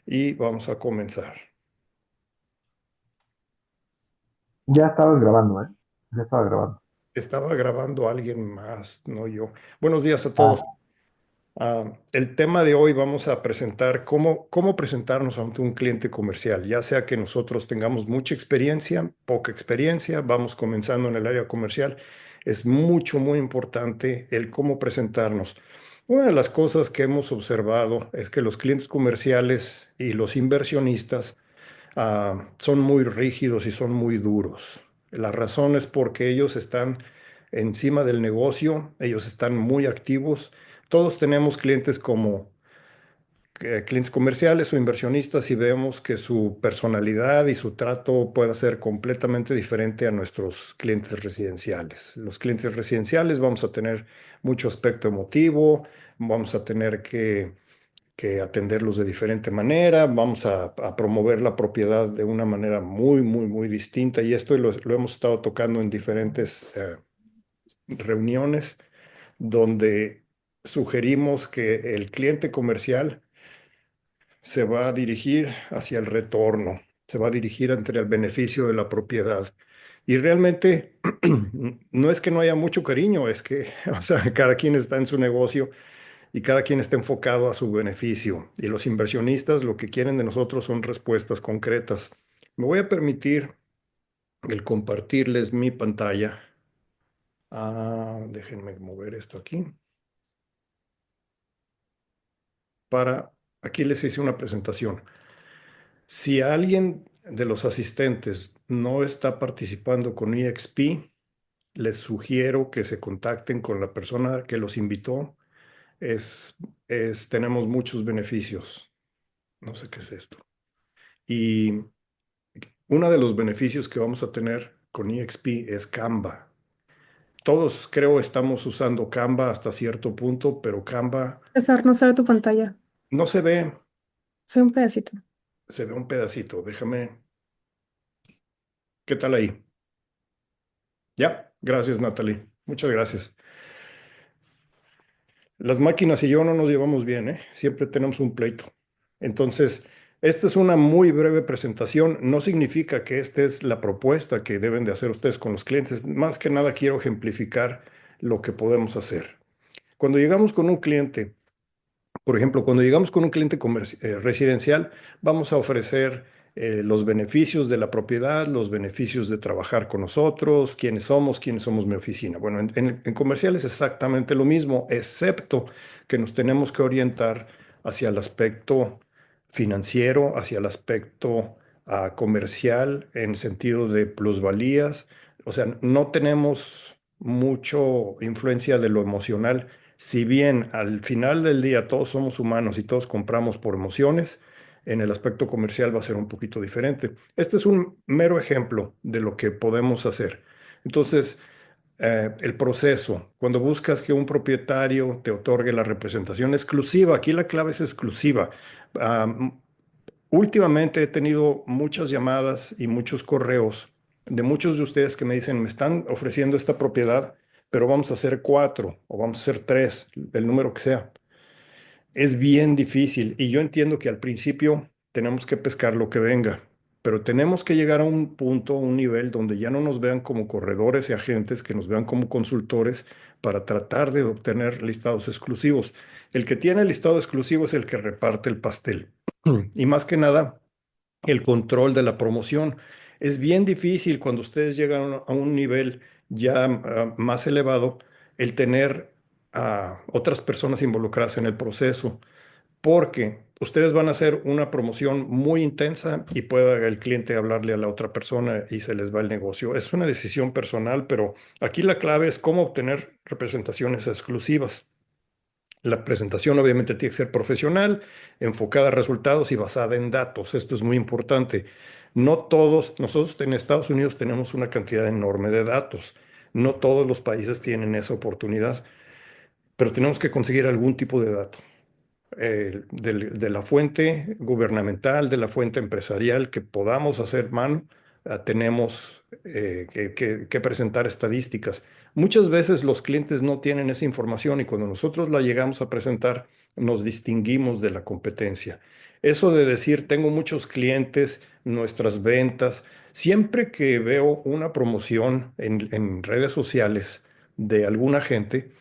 y vamos a comenzar. Ya estabas grabando, ¿eh? Ya estaba grabando. Estaba grabando alguien más, no yo. Buenos días a todos. Ah, El tema de hoy vamos a presentar cómo presentarnos ante un cliente comercial, ya sea que nosotros tengamos mucha experiencia, poca experiencia, vamos comenzando en el área comercial. Es muy importante el cómo presentarnos. Una de las cosas que hemos observado es que los clientes comerciales y los inversionistas son muy rígidos y son muy duros. La razón es porque ellos están encima del negocio, ellos están muy activos. Todos tenemos clientes como clientes comerciales o inversionistas y vemos que su personalidad y su trato puede ser completamente diferente a nuestros clientes residenciales. Los clientes residenciales vamos a tener mucho aspecto emotivo, vamos a tener que atenderlos de diferente manera, vamos a promover la propiedad de una manera muy distinta y esto lo hemos estado tocando en diferentes reuniones donde sugerimos que el cliente comercial se va a dirigir hacia el retorno, se va a dirigir ante el beneficio de la propiedad. Y realmente no es que no haya mucho cariño, es que, o sea, cada quien está en su negocio y cada quien está enfocado a su beneficio. Y los inversionistas lo que quieren de nosotros son respuestas concretas. Me voy a permitir el compartirles mi pantalla. Déjenme mover esto aquí. Aquí les hice una presentación. Si alguien de los asistentes no está participando con EXP, les sugiero que se contacten con la persona que los invitó. Es, tenemos muchos beneficios. No sé qué es esto. Y uno de los beneficios que vamos a tener con EXP es Canva. Todos creo estamos usando Canva hasta cierto punto, pero Canva César, no se ve tu pantalla. no se ve, Soy un pedacito. se ve un pedacito. Déjame, ¿qué tal ahí? Ya, gracias Natalie, muchas gracias. Las máquinas y yo no nos llevamos bien, ¿eh? Siempre tenemos un pleito. Entonces, esta es una muy breve presentación. No significa que esta es la propuesta que deben de hacer ustedes con los clientes. Más que nada quiero ejemplificar lo que podemos hacer. Cuando llegamos con un cliente, por ejemplo, cuando llegamos con un cliente residencial, vamos a ofrecer los beneficios de la propiedad, los beneficios de trabajar con nosotros, quiénes somos mi oficina. Bueno, en comercial es exactamente lo mismo, excepto que nos tenemos que orientar hacia el aspecto financiero, hacia el aspecto comercial, en sentido de plusvalías. O sea, no tenemos mucho influencia de lo emocional, si bien al final del día todos somos humanos y todos compramos por emociones, en el aspecto comercial va a ser un poquito diferente. Este es un mero ejemplo de lo que podemos hacer. Entonces, el proceso, cuando buscas que un propietario te otorgue la representación exclusiva, aquí la clave es exclusiva. Ah, Últimamente he tenido muchas llamadas y muchos correos de muchos de ustedes que me dicen, me están ofreciendo esta propiedad, pero vamos a hacer cuatro o vamos a hacer tres, el número que sea. Es bien difícil y yo entiendo que al principio tenemos que pescar lo que venga, pero tenemos que llegar a un punto, un nivel donde ya no nos vean como corredores y agentes, que nos vean como consultores para tratar de obtener listados exclusivos. El que tiene el listado exclusivo es el que reparte el pastel. Y más que nada, el control de la promoción. Es bien difícil cuando ustedes llegan a un nivel ya más elevado, el tener a otras personas involucradas en el proceso, porque ustedes van a hacer una promoción muy intensa y pueda el cliente hablarle a la otra persona y se les va el negocio. Es una decisión personal, pero aquí la clave es cómo obtener representaciones exclusivas. La presentación obviamente tiene que ser profesional, enfocada a resultados y basada en datos. Esto es muy importante. No todos, nosotros en Estados Unidos tenemos una cantidad enorme de datos. No todos los países tienen esa oportunidad, pero tenemos que conseguir algún tipo de dato. De la fuente gubernamental, de la fuente empresarial que podamos hacer mano, tenemos que presentar estadísticas. Muchas veces los clientes no tienen esa información y cuando nosotros la llegamos a presentar, nos distinguimos de la competencia. Eso de decir, tengo muchos clientes, nuestras ventas, siempre que veo una promoción en redes sociales de alguna gente,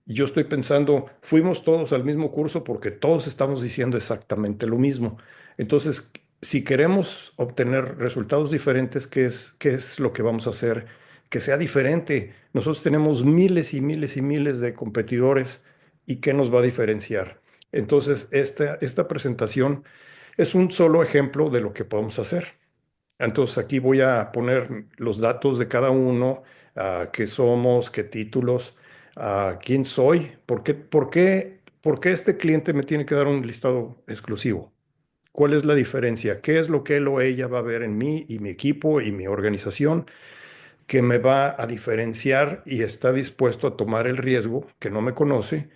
yo estoy pensando, fuimos todos al mismo curso porque todos estamos diciendo exactamente lo mismo. Entonces, si queremos obtener resultados diferentes, qué es lo que vamos a hacer? Que sea diferente. Nosotros tenemos miles y miles y miles de competidores y ¿qué nos va a diferenciar? Entonces, esta presentación es un solo ejemplo de lo que podemos hacer. Entonces, aquí voy a poner los datos de cada uno, qué somos, qué títulos, quién soy, por qué este cliente me tiene que dar un listado exclusivo. ¿Cuál es la diferencia? ¿Qué es lo que él o ella va a ver en mí y mi equipo y mi organización que me va a diferenciar y está dispuesto a tomar el riesgo, que no me conoce,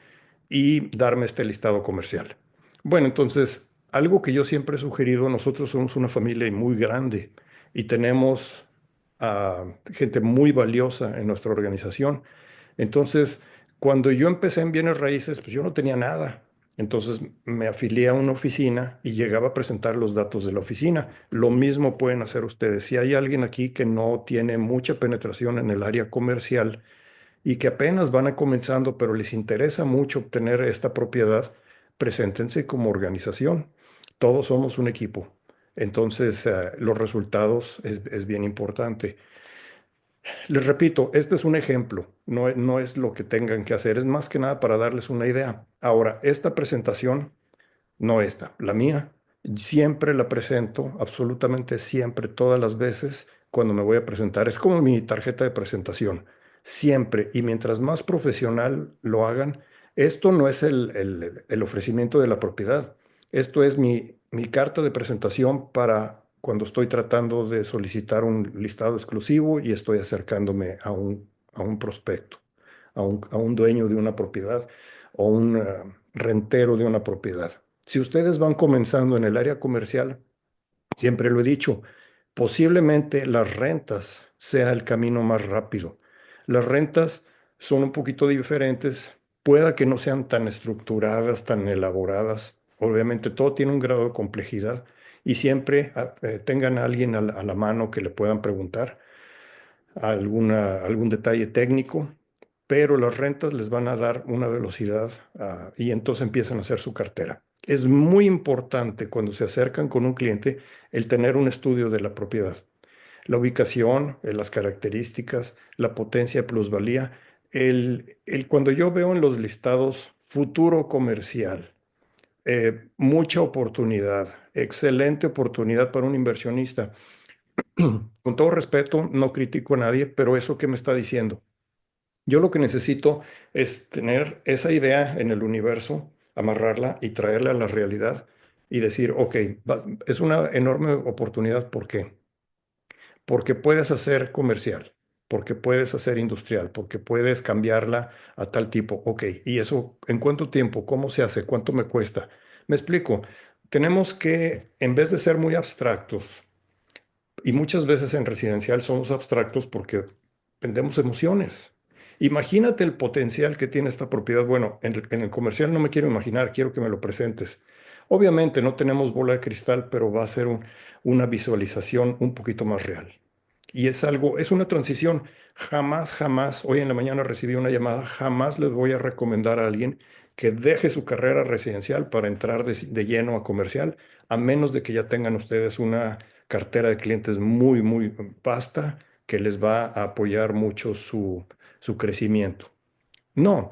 y darme este listado comercial? Bueno, entonces, algo que yo siempre he sugerido, nosotros somos una familia muy grande y tenemos gente muy valiosa en nuestra organización. Entonces, cuando yo empecé en bienes raíces, pues yo no tenía nada. Entonces me afilié a una oficina y llegaba a presentar los datos de la oficina. Lo mismo pueden hacer ustedes. Si hay alguien aquí que no tiene mucha penetración en el área comercial y que apenas van a comenzando, pero les interesa mucho obtener esta propiedad, preséntense como organización. Todos somos un equipo. Entonces, los resultados es bien importante. Les repito, este es un ejemplo, no es lo que tengan que hacer, es más que nada para darles una idea. Ahora, esta presentación, no esta, la mía, siempre la presento, absolutamente siempre, todas las veces cuando me voy a presentar. Es como mi tarjeta de presentación, siempre. Y mientras más profesional lo hagan, esto no es el ofrecimiento de la propiedad. Esto es mi carta de presentación para cuando estoy tratando de solicitar un listado exclusivo y estoy acercándome a un prospecto, a un dueño de una propiedad o un rentero de una propiedad. Si ustedes van comenzando en el área comercial, siempre lo he dicho, posiblemente las rentas sea el camino más rápido. Las rentas son un poquito diferentes, pueda que no sean tan estructuradas, tan elaboradas. Obviamente todo tiene un grado de complejidad y siempre tengan a alguien a la mano que le puedan preguntar algún detalle técnico, pero las rentas les van a dar una velocidad, y entonces empiezan a hacer su cartera. Es muy importante cuando se acercan con un cliente el tener un estudio de la propiedad, la ubicación, las características, la potencia de plusvalía. Cuando yo veo en los listados futuro comercial, mucha oportunidad, excelente oportunidad para un inversionista. Con todo respeto, no critico a nadie, pero eso que me está diciendo. Yo lo que necesito es tener esa idea en el universo, amarrarla y traerla a la realidad y decir, ok, es una enorme oportunidad. ¿Por qué? Porque puedes hacer comercial, porque puedes hacer industrial, porque puedes cambiarla a tal tipo. Ok, ¿y eso en cuánto tiempo? ¿Cómo se hace? ¿Cuánto me cuesta? Me explico. Tenemos que, en vez de ser muy abstractos, y muchas veces en residencial somos abstractos porque vendemos emociones. Imagínate el potencial que tiene esta propiedad. Bueno, en el comercial no me quiero imaginar, quiero que me lo presentes. Obviamente no tenemos bola de cristal, pero va a ser una visualización un poquito más real. Y es algo, es una transición. Jamás, jamás, hoy en la mañana recibí una llamada, jamás les voy a recomendar a alguien que deje su carrera residencial para entrar de lleno a comercial, a menos de que ya tengan ustedes una cartera de clientes muy, muy vasta que les va a apoyar mucho su crecimiento. No,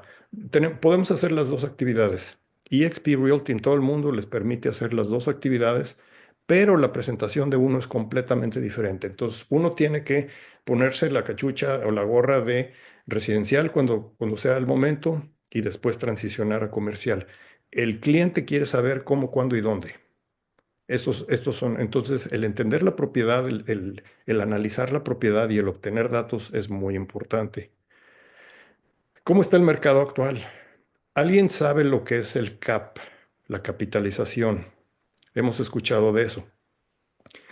podemos hacer las dos actividades. eXp Realty en todo el mundo les permite hacer las dos actividades, pero la presentación de uno es completamente diferente. Entonces, uno tiene que ponerse la cachucha o la gorra de residencial cuando sea el momento y después transicionar a comercial. El cliente quiere saber cómo, cuándo y dónde. Estos son, entonces, el entender la propiedad, el analizar la propiedad y el obtener datos es muy importante. ¿Cómo está el mercado actual? ¿Alguien sabe lo que es el CAP, la capitalización? Hemos escuchado de eso.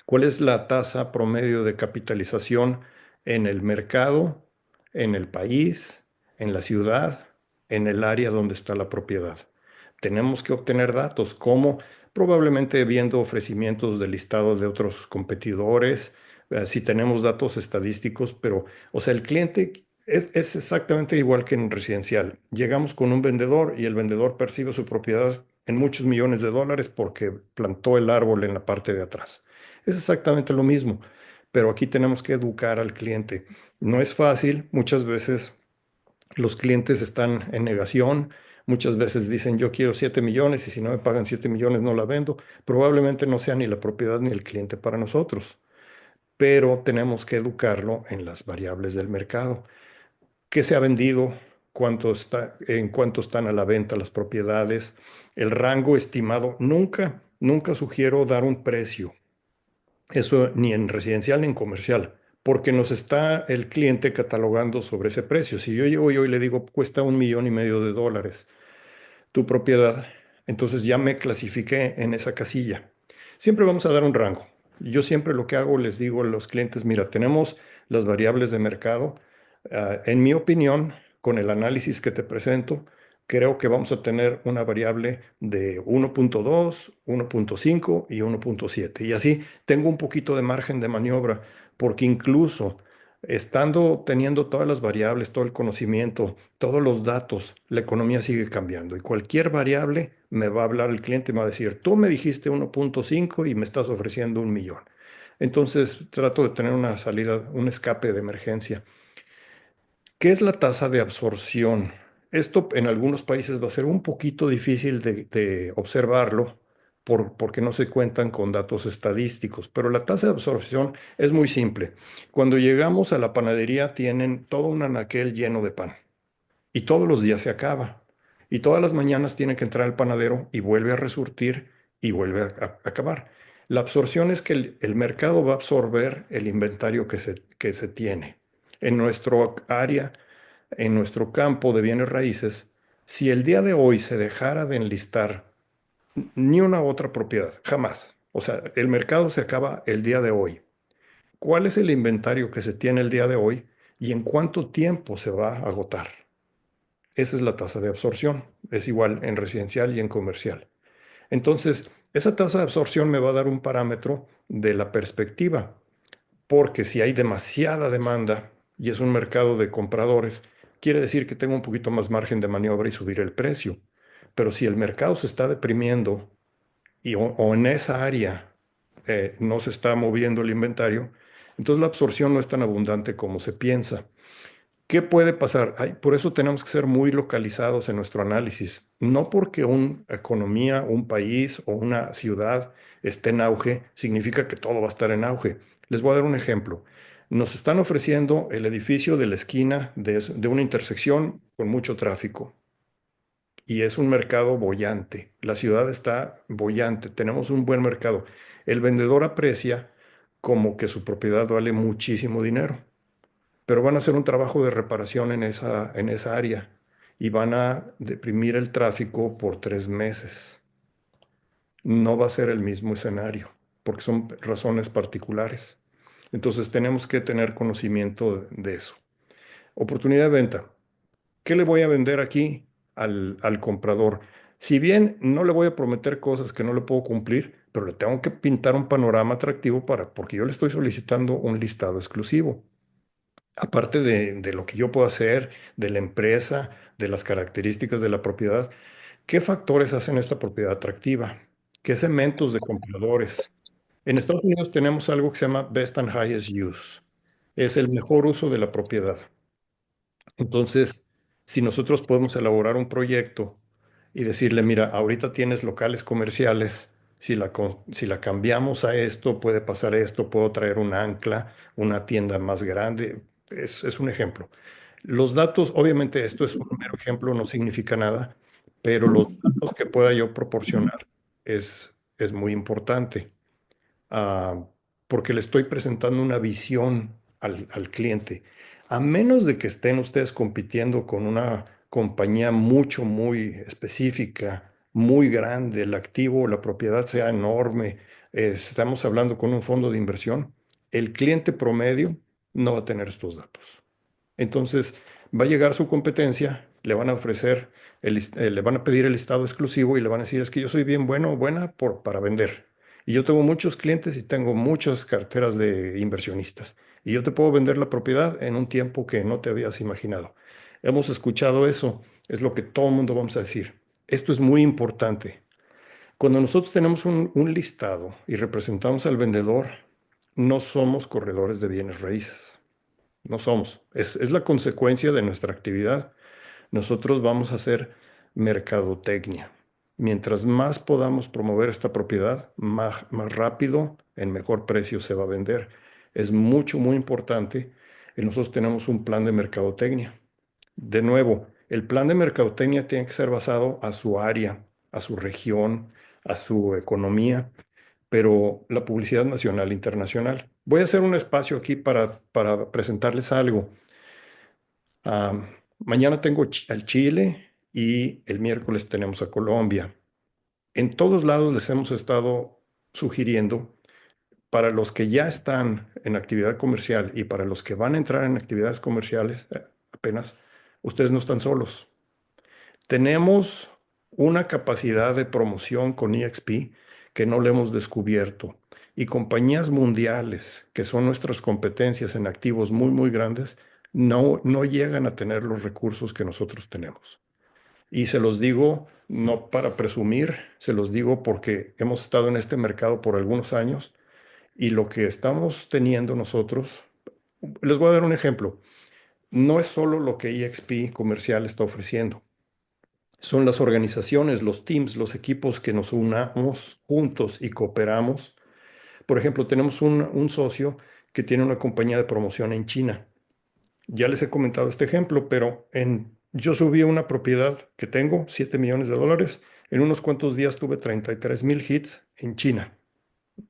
¿Cuál es la tasa promedio de capitalización en el mercado, en el país, en la ciudad, en el área donde está la propiedad? tenemos que obtener datos, como probablemente viendo ofrecimientos de listado de otros competidores, si tenemos datos estadísticos, pero, o sea, el cliente es exactamente igual que en residencial. Llegamos con un vendedor y el vendedor percibe su propiedad en muchos millones de dólares porque plantó el árbol en la parte de atrás. Es exactamente lo mismo, pero aquí tenemos que educar al cliente. No es fácil, muchas veces los clientes están en negación, muchas veces dicen yo quiero 7 millones y si no me pagan 7 millones no la vendo. Probablemente no sea ni la propiedad ni el cliente para nosotros, pero tenemos que educarlo en las variables del mercado. ¿Qué se ha vendido? ¿En cuánto están a la venta las propiedades? El rango estimado. Nunca sugiero dar un precio. Eso ni en residencial ni en comercial, porque nos está el cliente catalogando sobre ese precio. Si yo llego yo y le digo, cuesta 1,5 millones de dólares tu propiedad, entonces ya me clasifiqué en esa casilla. Siempre vamos a dar un rango. Yo siempre lo que hago, les digo a los clientes, mira, tenemos las variables de mercado. En mi opinión, con el análisis que te presento, creo que vamos a tener una variable de 1,2, 1,5 y 1,7. Y así tengo un poquito de margen de maniobra, porque incluso estando teniendo todas las variables, todo el conocimiento, todos los datos, la economía sigue cambiando y cualquier variable me va a hablar el cliente y me va a decir, tú me dijiste 1,5 y me estás ofreciendo 1 millón. Entonces trato de tener una salida, un escape de emergencia. ¿Qué es la tasa de absorción? Esto en algunos países va a ser un poquito difícil de observarlo porque no se cuentan con datos estadísticos, pero la tasa de absorción es muy simple. Cuando llegamos a la panadería tienen todo un anaquel lleno de pan y todos los días se acaba. Y todas las mañanas tiene que entrar el panadero y vuelve a resurtir y vuelve a acabar. La absorción es que el mercado va a absorber el inventario que se tiene. En nuestro área, en nuestro campo de bienes raíces, si el día de hoy se dejara de enlistar ni una otra propiedad, jamás. O sea, el mercado se acaba el día de hoy. ¿Cuál es el inventario que se tiene el día de hoy y en cuánto tiempo se va a agotar? Esa es la tasa de absorción. Es igual en residencial y en comercial. Entonces, esa tasa de absorción me va a dar un parámetro de la perspectiva, porque si hay demasiada demanda y es un mercado de compradores, quiere decir que tengo un poquito más margen de maniobra y subir el precio. Pero si el mercado se está deprimiendo o en esa área no se está moviendo el inventario, entonces la absorción no es tan abundante como se piensa. ¿Qué puede pasar? Por eso tenemos que ser muy localizados en nuestro análisis. No porque una economía, un país o una ciudad esté en auge, significa que todo va a estar en auge. Les voy a dar un ejemplo. Nos están ofreciendo el edificio de la esquina de una intersección con mucho tráfico y es un mercado bollante. La ciudad está bollante, tenemos un buen mercado. El vendedor aprecia como que su propiedad vale muchísimo dinero, pero van a hacer un trabajo de reparación en esa área y van a deprimir el tráfico por 3 meses. No va a ser el mismo escenario, porque son razones particulares. Entonces tenemos que tener conocimiento de eso. Oportunidad de venta. ¿Qué le voy a vender aquí al comprador? Si bien no le voy a prometer cosas que no le puedo cumplir, pero le tengo que pintar un panorama atractivo porque yo le estoy solicitando un listado exclusivo. Aparte de lo que yo puedo hacer, de la empresa, de las características de la propiedad, ¿qué factores hacen esta propiedad atractiva? ¿Qué segmentos de compradores? En Estados Unidos tenemos algo que se llama Best and Highest Use. Es el mejor uso de la propiedad. Entonces, si nosotros podemos elaborar un proyecto y decirle, mira, ahorita tienes locales comerciales, si la cambiamos a esto, puede pasar esto, puedo traer un ancla, una tienda más grande, es un ejemplo. Los datos, obviamente esto es un mero ejemplo, no significa nada, pero los datos que pueda yo proporcionar es muy importante, ah, porque le estoy presentando una visión al cliente. A menos de que estén ustedes compitiendo con una compañía muy específica, muy grande, el activo o la propiedad sea enorme, estamos hablando con un fondo de inversión, el cliente promedio no va a tener estos datos. Entonces, va a llegar su competencia, le van a ofrecer le van a pedir el listado exclusivo y le van a decir, es que yo soy bien bueno o buena para vender. Y yo tengo muchos clientes y tengo muchas carteras de inversionistas. Y yo te puedo vender la propiedad en un tiempo que no te habías imaginado. Hemos escuchado eso, es lo que todo el mundo vamos a decir. Esto es muy importante. Cuando nosotros tenemos un listado y representamos al vendedor, no somos corredores de bienes raíces. No somos. Es la consecuencia de nuestra actividad. Nosotros vamos a hacer mercadotecnia. Mientras más podamos promover esta propiedad, más rápido, en mejor precio se va a vender. Es mucho, muy importante. Y nosotros tenemos un plan de mercadotecnia. De nuevo, el plan de mercadotecnia tiene que ser basado a su área, a su región, a su economía, pero la publicidad nacional e internacional. Voy a hacer un espacio aquí para presentarles algo. Mañana tengo al Chile y el miércoles tenemos a Colombia. En todos lados les hemos estado sugiriendo, para los que ya están en actividad comercial y para los que van a entrar en actividades comerciales apenas, ustedes no están solos. Tenemos una capacidad de promoción con EXP que no le hemos descubierto, y compañías mundiales, que son nuestras competencias en activos muy, muy grandes, no llegan a tener los recursos que nosotros tenemos. Y se los digo no para presumir, se los digo porque hemos estado en este mercado por algunos años y lo que estamos teniendo nosotros, les voy a dar un ejemplo, no es solo lo que EXP Comercial está ofreciendo. Son las organizaciones, los teams, los equipos que nos unamos juntos y cooperamos. Por ejemplo, tenemos un socio que tiene una compañía de promoción en China. Ya les he comentado este ejemplo, pero yo subí una propiedad que tengo, $7 millones. En unos cuantos días tuve 33,000 hits en China,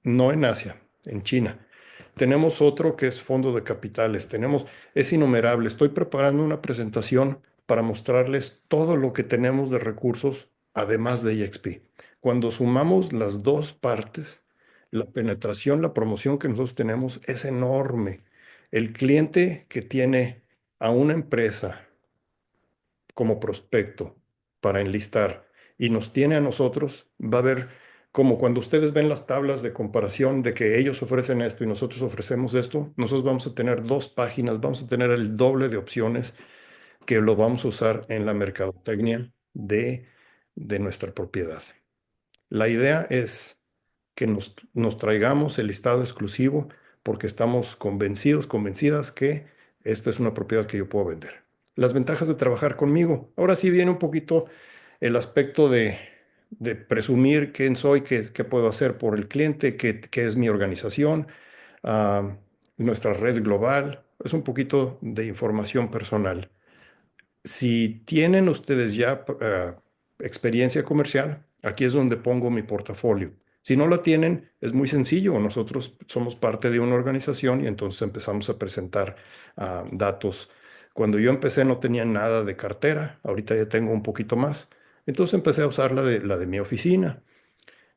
no en Asia, en China. Tenemos otro que es fondo de capitales, es innumerable. Estoy preparando una presentación para mostrarles todo lo que tenemos de recursos, además de EXP. Cuando sumamos las dos partes, la penetración, la promoción que nosotros tenemos es enorme. El cliente que tiene a una empresa como prospecto para enlistar y nos tiene a nosotros, va a ver como cuando ustedes ven las tablas de comparación de que ellos ofrecen esto y nosotros ofrecemos esto, nosotros vamos a tener dos páginas, vamos a tener el doble de opciones que lo vamos a usar en la mercadotecnia de nuestra propiedad. La idea es que nos traigamos el listado exclusivo porque estamos convencidos, convencidas que esta es una propiedad que yo puedo vender. Las ventajas de trabajar conmigo. Ahora sí viene un poquito el aspecto de presumir quién soy, qué puedo hacer por el cliente, qué es mi organización, ah, nuestra red global. Es un poquito de información personal. Si tienen ustedes ya experiencia comercial, aquí es donde pongo mi portafolio. Si no la tienen, es muy sencillo. Nosotros somos parte de una organización y entonces empezamos a presentar datos. Cuando yo empecé no tenía nada de cartera, ahorita ya tengo un poquito más. Entonces empecé a usar la de mi oficina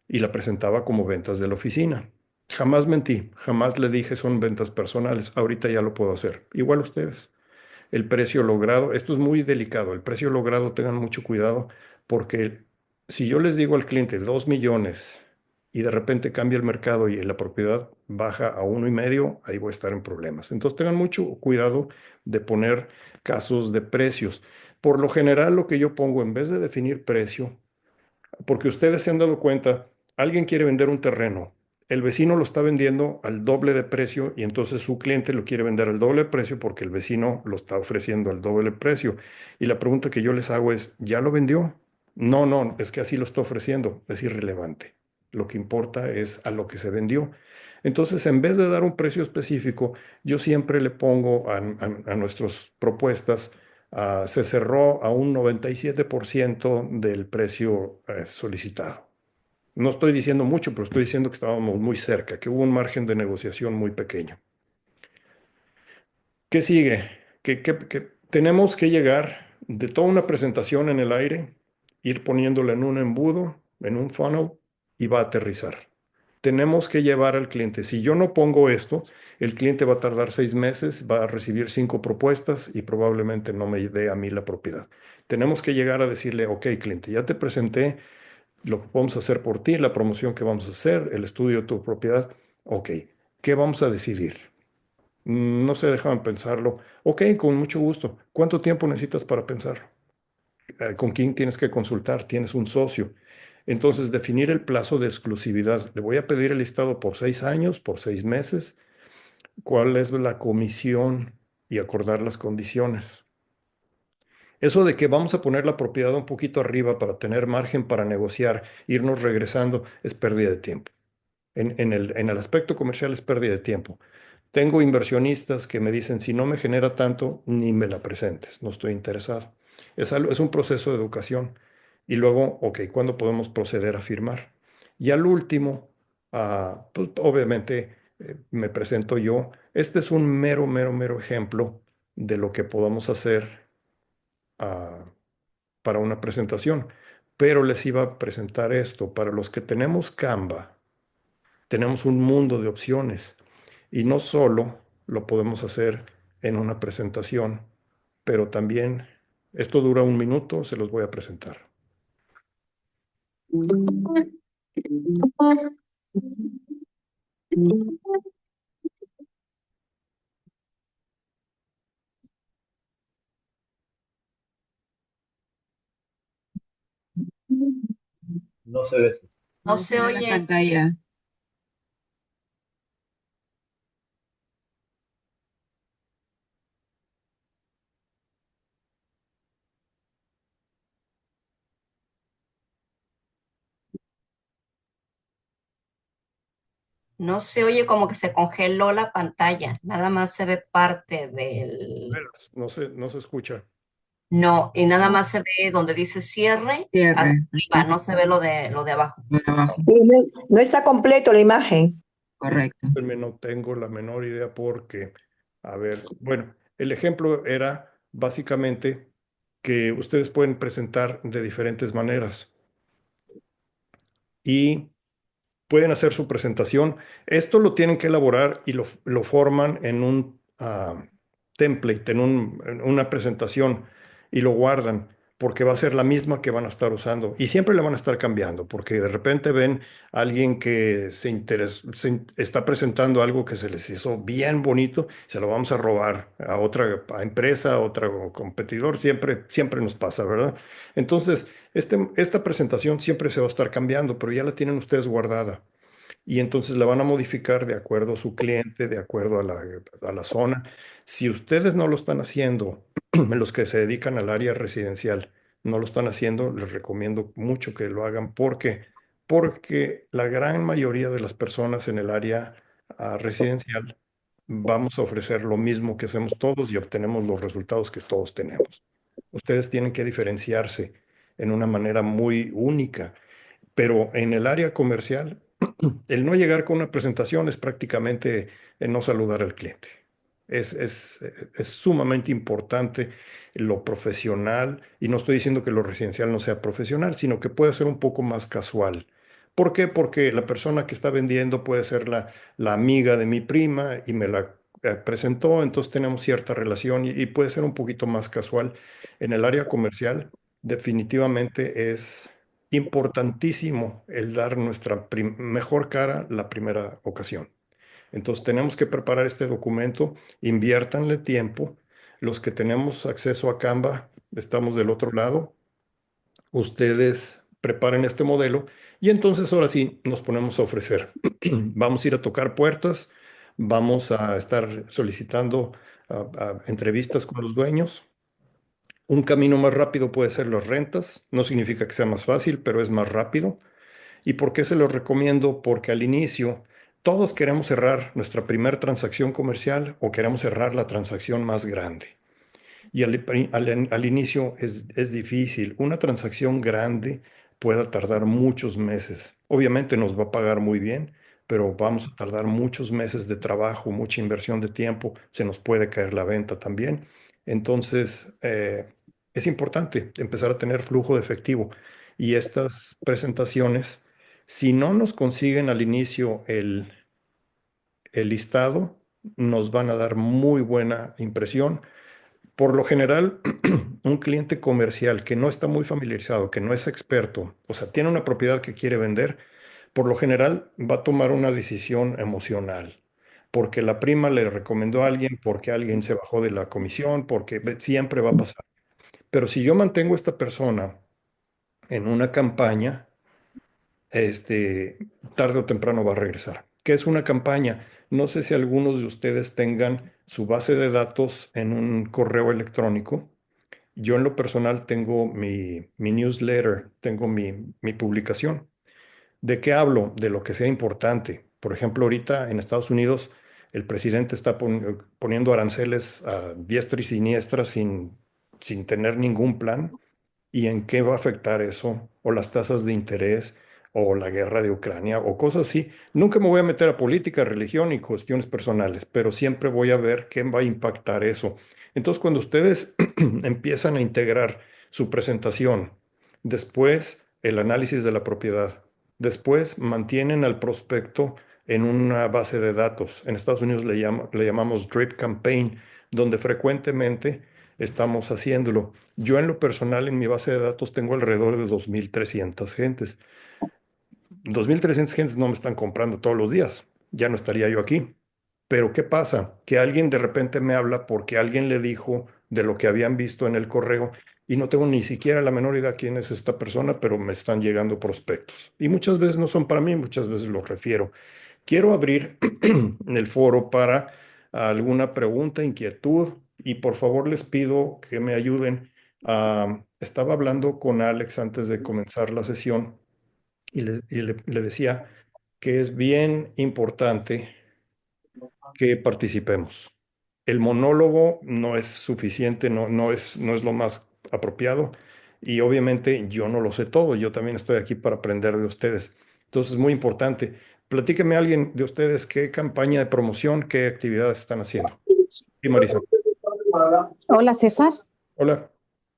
y la presentaba como ventas de la oficina. Jamás mentí, jamás le dije son ventas personales. Ahorita ya lo puedo hacer. Igual ustedes. El precio logrado, esto es muy delicado, el precio logrado tengan mucho cuidado porque si yo les digo al cliente 2 millones y de repente cambia el mercado y la propiedad baja a 1,5, ahí voy a estar en problemas. Entonces tengan mucho cuidado de poner casos de precios. Por lo general lo que yo pongo en vez de definir precio, porque ustedes se han dado cuenta, alguien quiere vender un terreno, el vecino lo está vendiendo al doble de precio y entonces su cliente lo quiere vender al doble de precio porque el vecino lo está ofreciendo al doble de precio. Y la pregunta que yo les hago es, ¿ya lo vendió? No, no, es que así lo está ofreciendo, es irrelevante. Lo que importa es a lo que se vendió. Entonces, en vez de dar un precio específico, yo siempre le pongo a nuestras propuestas, se cerró a un 97% del precio solicitado. No estoy diciendo mucho, pero estoy diciendo que estábamos muy cerca, que hubo un margen de negociación muy pequeño. ¿Qué sigue? Que tenemos que llegar de toda una presentación en el aire, ir poniéndola en un embudo, en un funnel, y va a aterrizar. tenemos que llevar al cliente. Si yo no pongo esto, el cliente va a tardar 6 meses, va a recibir 5 propuestas y probablemente no me dé a mí la propiedad. Tenemos que llegar a decirle, ok, cliente, ya te presenté lo que podemos hacer por ti, la promoción que vamos a hacer, el estudio de tu propiedad. Ok, ¿qué vamos a decidir? No se dejaban pensarlo. Ok, con mucho gusto. ¿Cuánto tiempo necesitas para pensarlo? ¿Con quién tienes que consultar? ¿Tienes un socio? Entonces, definir el plazo de exclusividad. Le voy a pedir el listado por 6 años, por 6 meses. ¿Cuál es la comisión? Y acordar las condiciones. Eso de que vamos a poner la propiedad un poquito arriba para tener margen para negociar, irnos regresando, es pérdida de tiempo. En el aspecto comercial es pérdida de tiempo. Tengo inversionistas que me dicen, si no me genera tanto, ni me la presentes, no estoy interesado. Es un proceso de educación. Y luego, ok, ¿cuándo podemos proceder a firmar? Y al último, pues, obviamente me presento yo. Este es un mero, mero, mero ejemplo de lo que podamos hacer ah, para una presentación. Pero les iba a presentar esto. Para los que tenemos Canva, tenemos un mundo de opciones y no solo lo podemos hacer en una presentación, pero también esto dura 1 minuto, se los voy a presentar. No se ve. No se oye la pantalla. No se oye, como que se congeló la pantalla. Nada más se ve parte del... No se escucha. No, y nada más se ve donde dice cierre, hacia arriba, no se ve lo de abajo. Sí, no está completo la imagen. Correcto. No tengo la menor idea porque, a ver, bueno, el ejemplo era básicamente que ustedes pueden presentar de diferentes maneras y pueden hacer su presentación. Esto lo tienen que elaborar y lo forman en un template, en una presentación y lo guardan porque va a ser la misma que van a estar usando y siempre la van a estar cambiando porque de repente ven a alguien que está presentando algo que se les hizo bien bonito, se lo vamos a robar a otra empresa, a otro competidor, siempre, siempre nos pasa, ¿verdad? Entonces, esta presentación siempre se va a estar cambiando, pero ya la tienen ustedes guardada y entonces la van a modificar de acuerdo a su cliente, de acuerdo a la zona. Si ustedes no lo están haciendo, los que se dedican al área residencial no lo están haciendo, les recomiendo mucho que lo hagan. ¿Por qué? Porque la gran mayoría de las personas en el área residencial vamos a ofrecer lo mismo que hacemos todos y obtenemos los resultados que todos tenemos. Ustedes tienen que diferenciarse en una manera muy única, pero en el área comercial el no llegar con una presentación es prácticamente el no saludar al cliente. Es sumamente importante lo profesional, y no estoy diciendo que lo residencial no sea profesional, sino que puede ser un poco más casual. ¿Por qué? Porque la persona que está vendiendo puede ser la amiga de mi prima y me la presentó, entonces tenemos cierta relación y puede ser un poquito más casual. En el área comercial, definitivamente es importantísimo el dar nuestra mejor cara la primera ocasión. Entonces tenemos que preparar este documento, inviértanle tiempo. Los que tenemos acceso a Canva, estamos del otro lado. Ustedes preparen este modelo y entonces ahora sí nos ponemos a ofrecer. Vamos a ir a tocar puertas, vamos a estar solicitando entrevistas con los dueños. Un camino más rápido puede ser las rentas. No significa que sea más fácil, pero es más rápido. ¿Y por qué se los recomiendo? Porque al inicio todos queremos cerrar nuestra primera transacción comercial o queremos cerrar la transacción más grande. Y al inicio es difícil. Una transacción grande puede tardar muchos meses. Obviamente nos va a pagar muy bien, pero vamos a tardar muchos meses de trabajo, mucha inversión de tiempo. Se nos puede caer la venta también. Entonces, es importante empezar a tener flujo de efectivo. Y estas presentaciones Si no nos consiguen al inicio el listado, nos van a dar muy buena impresión. Por lo general, un cliente comercial que no está muy familiarizado, que no es experto, o sea, tiene una propiedad que quiere vender, por lo general va a tomar una decisión emocional, porque la prima le recomendó a alguien, porque alguien se bajó de la comisión, porque siempre va a pasar. Pero si yo mantengo a esta persona en una campaña, tarde o temprano va a regresar. ¿Qué es una campaña? No sé si algunos de ustedes tengan su base de datos en un correo electrónico. Yo en lo personal tengo mi newsletter, tengo mi publicación. ¿De qué hablo? De lo que sea importante. Por ejemplo, ahorita en Estados Unidos el presidente está poniendo aranceles a diestra y siniestra sin tener ningún plan. ¿Y en qué va a afectar eso? O las tasas de interés, o la guerra de Ucrania, o cosas así. Nunca me voy a meter a política, religión y cuestiones personales, pero siempre voy a ver qué va a impactar eso. Entonces, cuando ustedes empiezan a integrar su presentación, después el análisis de la propiedad, después mantienen al prospecto en una base de datos. En Estados Unidos le llamamos drip campaign, donde frecuentemente estamos haciéndolo. Yo en lo personal en mi base de datos tengo alrededor de 2.300 gentes. 2.300 gentes no me están comprando todos los días. Ya no estaría yo aquí. Pero ¿qué pasa? Que alguien de repente me habla porque alguien le dijo de lo que habían visto en el correo y no tengo ni siquiera la menor idea quién es esta persona, pero me están llegando prospectos. Y muchas veces no son para mí, muchas veces los refiero. Quiero abrir el foro para alguna pregunta, inquietud y por favor les pido que me ayuden. Estaba hablando con Alex antes de comenzar la sesión y le decía que es bien importante que participemos. El monólogo no es suficiente, no es lo más apropiado y obviamente yo no lo sé todo, yo también estoy aquí para aprender de ustedes. Entonces es muy importante. Platíqueme alguien de ustedes qué campaña de promoción, qué actividades están haciendo. Sí, Marisa. Hola César, Hola.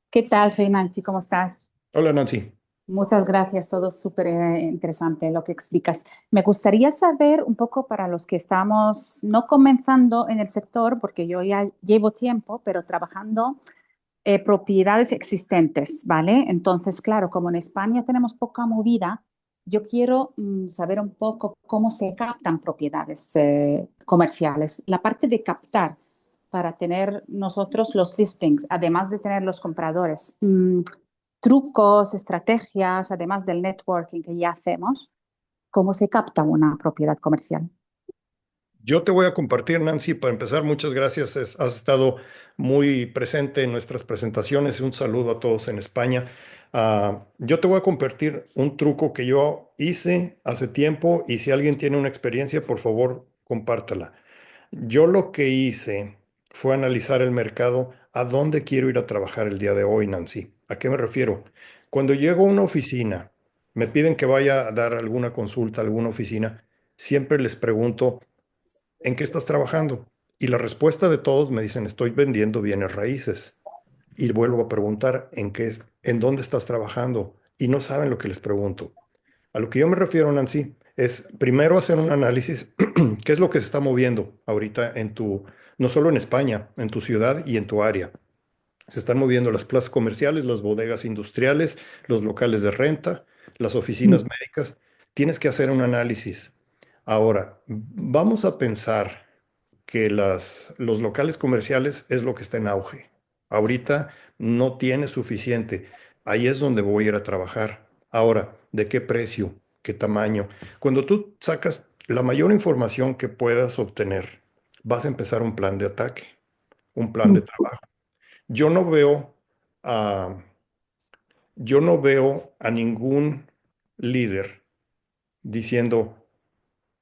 ¿qué tal? Soy Nancy, ¿cómo estás? Hola, Nancy. Muchas gracias, todo súper interesante lo que explicas. Me gustaría saber un poco para los que estamos no comenzando en el sector, porque yo ya llevo tiempo, pero trabajando propiedades existentes, ¿vale? Entonces, claro, como en España tenemos poca movida, yo quiero saber un poco cómo se captan propiedades comerciales. La parte de captar para tener nosotros los listings, además de tener los compradores, trucos, estrategias, además del networking que ya hacemos, ¿cómo se capta una propiedad comercial? Yo te voy a compartir, Nancy, para empezar, muchas gracias. Has estado muy presente en nuestras presentaciones. Un saludo a todos en España. Yo te voy a compartir un truco que yo hice hace tiempo y si alguien tiene una experiencia, por favor, compártala. Yo lo que hice fue analizar el mercado, a dónde quiero ir a trabajar el día de hoy, Nancy. ¿A qué me refiero? Cuando llego a una oficina, me piden que vaya a dar alguna consulta a alguna oficina, siempre les pregunto, ¿en qué estás trabajando? Y la respuesta de todos me dicen, estoy vendiendo bienes raíces. Y vuelvo a preguntar, ¿en dónde estás trabajando? Y no saben lo que les pregunto. A lo que yo me refiero, Nancy, es primero hacer un análisis, qué es lo que se está moviendo ahorita no solo en España, en tu ciudad y en tu área. Se están moviendo las plazas comerciales, las bodegas industriales, los locales de renta, las oficinas médicas. Tienes que hacer un análisis. Ahora, vamos a pensar que los locales comerciales es lo que está en auge. Ahorita no tiene suficiente. Ahí es donde voy a ir a trabajar. Ahora, ¿de qué precio? ¿Qué tamaño? Cuando tú sacas la mayor información que puedas obtener, vas a empezar un plan de ataque, un plan de trabajo. Yo no veo a, yo no veo a ningún líder diciendo,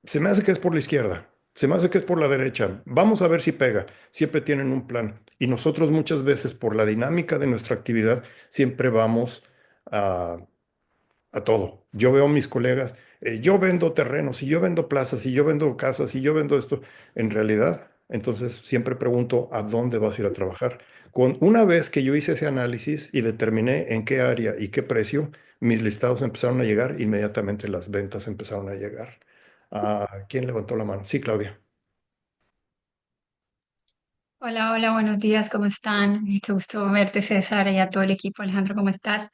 se me hace que es por la izquierda, se me hace que es por la derecha, vamos a ver si pega. Siempre tienen un plan. Y nosotros muchas veces, por la dinámica de nuestra actividad, siempre vamos a, a todo. Yo veo a mis colegas, yo vendo terrenos, y yo vendo plazas, y yo vendo casas, y yo vendo esto. En realidad, entonces siempre pregunto, ¿a dónde vas a ir a trabajar? Una vez que yo hice ese análisis y determiné en qué área y qué precio, mis listados empezaron a llegar, inmediatamente las ventas empezaron a llegar. ¿Quién levantó la mano? Sí, Claudia. Hola, hola, buenos días, ¿cómo están? Qué gusto verte, César, y a todo el equipo. Alejandro, ¿cómo estás?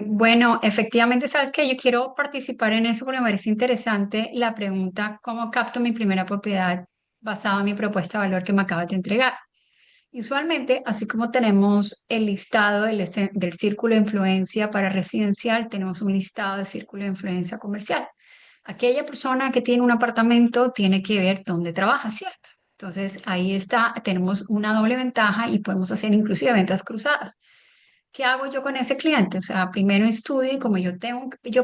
Bueno, efectivamente, sabes que yo quiero participar en eso porque me parece interesante la pregunta, ¿cómo capto mi primera propiedad basada en mi propuesta de valor que me acabas de entregar? Y usualmente, así como tenemos el listado del círculo de influencia para residencial, tenemos un listado de círculo de influencia comercial. Aquella persona que tiene un apartamento tiene que ver dónde trabaja, ¿cierto? Entonces ahí está, tenemos una doble ventaja y podemos hacer inclusive ventas cruzadas. ¿Qué hago yo con ese cliente? O sea, primero estudio y como yo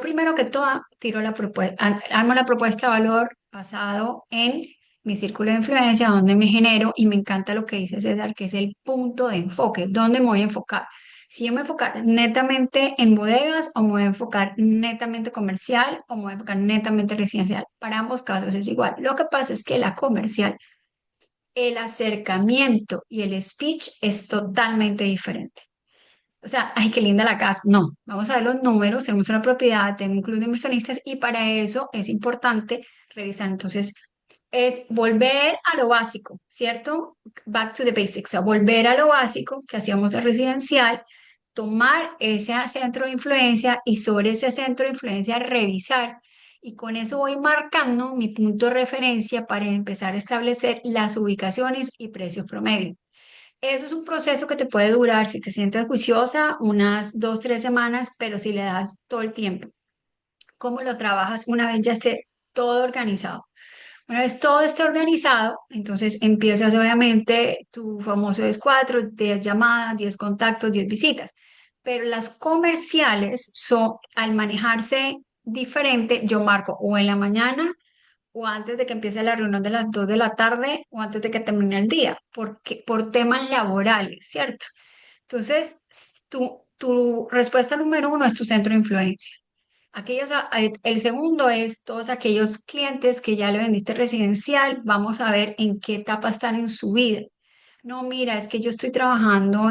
primero que todo tiro la propuesta, armo la propuesta de valor basado en mi círculo de influencia, donde me genero y me encanta lo que dice César, que es el punto de enfoque, dónde me voy a enfocar. Si yo me voy a enfocar netamente en bodegas o me voy a enfocar netamente comercial o me voy a enfocar netamente residencial. Para ambos casos es igual. Lo que pasa es que la comercial, el acercamiento y el speech es totalmente diferente. O sea, ay, qué linda la casa. No, vamos a ver los números, tenemos una propiedad, tenemos un club de inversionistas y para eso es importante revisar. Entonces, es volver a lo básico, ¿cierto? Back to the basics, o sea, volver a lo básico que hacíamos de residencial, tomar ese centro de influencia y sobre ese centro de influencia revisar. Y con eso voy marcando mi punto de referencia para empezar a establecer las ubicaciones y precios promedio. Eso es un proceso que te puede durar, si te sientes juiciosa, unas 2, 3 semanas, pero si le das todo el tiempo. ¿Cómo lo trabajas una vez ya esté todo organizado? Una vez todo esté organizado, entonces empiezas obviamente tu famoso 10-4, 10 llamadas, 10 contactos, 10 visitas. Pero las comerciales son, al manejarse diferente, yo marco o en la mañana o antes de que empiece la reunión de las 2 de la tarde o antes de que termine el día, porque, por temas laborales, ¿cierto? Entonces, tu respuesta número uno es tu centro de influencia. El segundo es todos aquellos clientes que ya le vendiste residencial, vamos a ver en qué etapa están en su vida. No, mira, es que yo estoy trabajando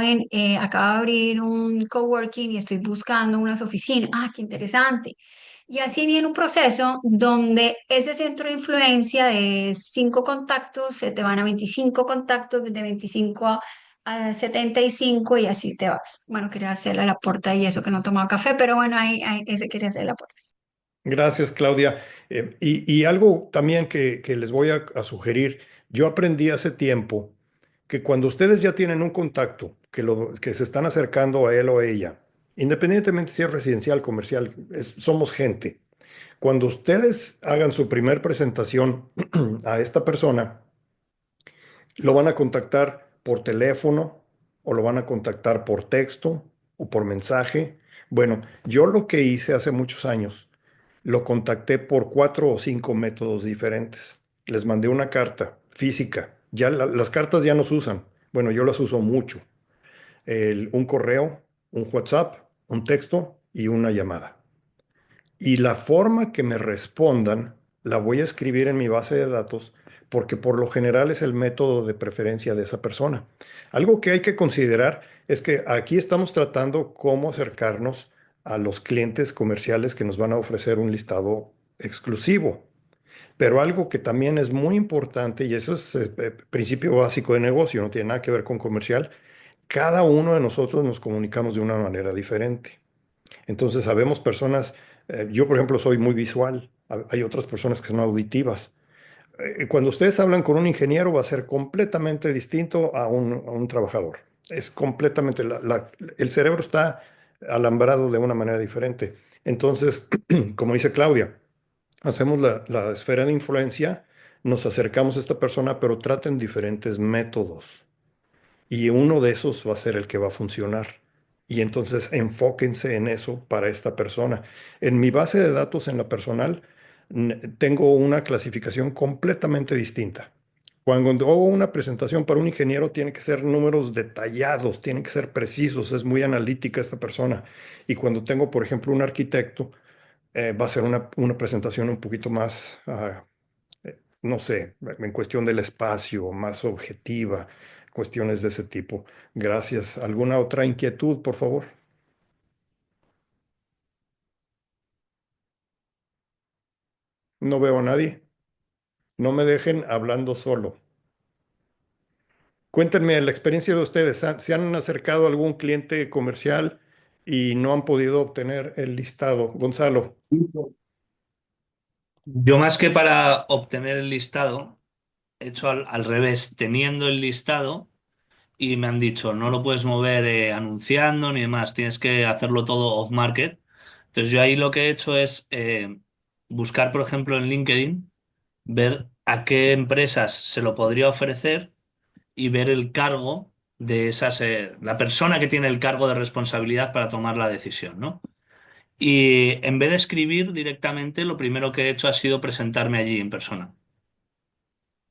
acabo de abrir un coworking y estoy buscando unas oficinas. Ah, qué interesante. Y así viene un proceso donde ese centro de influencia de 5 contactos se te van a 25 contactos, de 25 a 75 y así te vas. Bueno, quería hacerle la puerta y eso que no he tomado café, pero bueno, ese quería hacer la puerta. Gracias, Claudia. Y algo también que les voy a sugerir, yo aprendí hace tiempo que cuando ustedes ya tienen un contacto, que se están acercando a él o a ella, independientemente si es residencial, comercial, somos gente. Cuando ustedes hagan su primer presentación a esta persona, lo van a contactar por teléfono o lo van a contactar por texto o por mensaje. Bueno, yo lo que hice hace muchos años, lo contacté por 4 o 5 métodos diferentes. Les mandé una carta física. Ya las cartas ya no se usan. Bueno, yo las uso mucho. Un correo, un WhatsApp, un texto y una llamada. Y la forma que me respondan la voy a escribir en mi base de datos porque por lo general es el método de preferencia de esa persona. Algo que hay que considerar es que aquí estamos tratando cómo acercarnos a los clientes comerciales que nos van a ofrecer un listado exclusivo. Pero algo que también es muy importante, y eso es principio básico de negocio, no tiene nada que ver con comercial, cada uno de nosotros nos comunicamos de una manera diferente. Entonces, sabemos personas, yo por ejemplo soy muy visual, hay otras personas que son auditivas. Cuando ustedes hablan con un ingeniero va a ser completamente distinto a un trabajador. Es completamente, el cerebro está alambrado de una manera diferente. Entonces, como dice Claudia, hacemos la esfera de influencia, nos acercamos a esta persona, pero traten diferentes métodos y uno de esos va a ser el que va a funcionar. Y entonces enfóquense en eso para esta persona. En mi base de datos, en la personal, tengo una clasificación completamente distinta. Cuando hago una presentación para un ingeniero, tiene que ser números detallados, tienen que ser precisos, es muy analítica esta persona. Y cuando tengo, por ejemplo, un arquitecto, va a ser una presentación un poquito más, no sé, en cuestión del espacio, más objetiva, cuestiones de ese tipo. Gracias. ¿Alguna otra inquietud, por favor? No veo a nadie. No me dejen hablando solo. Cuéntenme la experiencia de ustedes. ¿Se han acercado a algún cliente comercial y no han podido obtener el listado? Gonzalo. Yo más que para obtener el listado, he hecho al revés, teniendo el listado y me han dicho, no lo puedes mover anunciando ni demás, tienes que hacerlo todo off-market. Entonces yo ahí lo que he hecho es buscar, por ejemplo, en LinkedIn, ver a qué empresas se lo podría ofrecer y ver el cargo de esas, la persona que tiene el cargo de responsabilidad para tomar la decisión, ¿no? Y en vez de escribir directamente, lo primero que he hecho ha sido presentarme allí en persona.